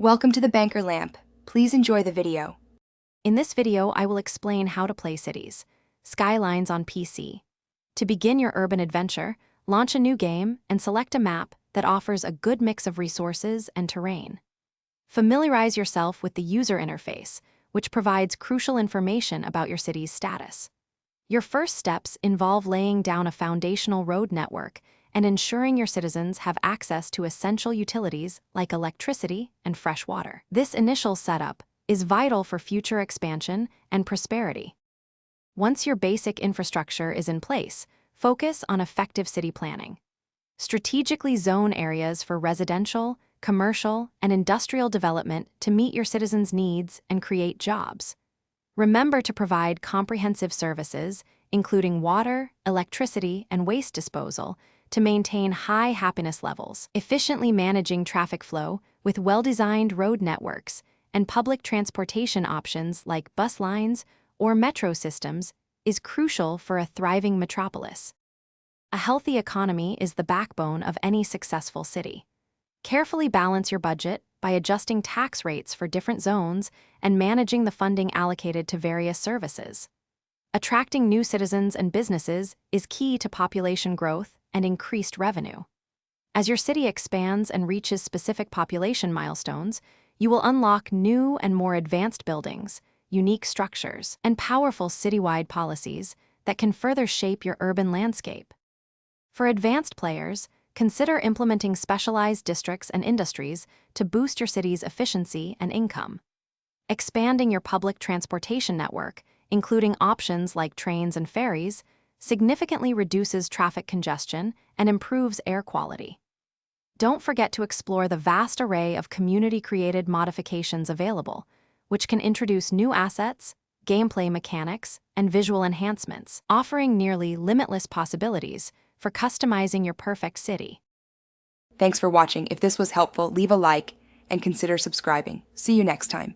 Welcome to the Banker Lamp. Please enjoy the video. In this video, I will explain how to play Cities Skylines on PC. To begin your urban adventure, launch a new game and select a map that offers a good mix of resources and terrain. Familiarize yourself with the user interface, which provides crucial information about your city's status. Your first steps involve laying down a foundational road network and ensuring your citizens have access to essential utilities like electricity and fresh water. This initial setup is vital for future expansion and prosperity. Once your basic infrastructure is in place, focus on effective city planning. Strategically zone areas for residential, commercial, and industrial development to meet your citizens' needs and create jobs. Remember to provide comprehensive services, including water, electricity, and waste disposal, to maintain high happiness levels. Efficiently managing traffic flow with well-designed road networks and public transportation options like bus lines or metro systems is crucial for a thriving metropolis. A healthy economy is the backbone of any successful city. Carefully balance your budget by adjusting tax rates for different zones and managing the funding allocated to various services. Attracting new citizens and businesses is key to population growth and increased revenue. As your city expands and reaches specific population milestones, you will unlock new and more advanced buildings, unique structures, and powerful citywide policies that can further shape your urban landscape. For advanced players, consider implementing specialized districts and industries to boost your city's efficiency and income. Expanding your public transportation network, including options like trains and ferries, significantly reduces traffic congestion and improves air quality. Don't forget to explore the vast array of community-created modifications available, which can introduce new assets, gameplay mechanics, and visual enhancements, offering nearly limitless possibilities for customizing your perfect city. Thanks for watching. If this was helpful, leave a like and consider subscribing. See you next time.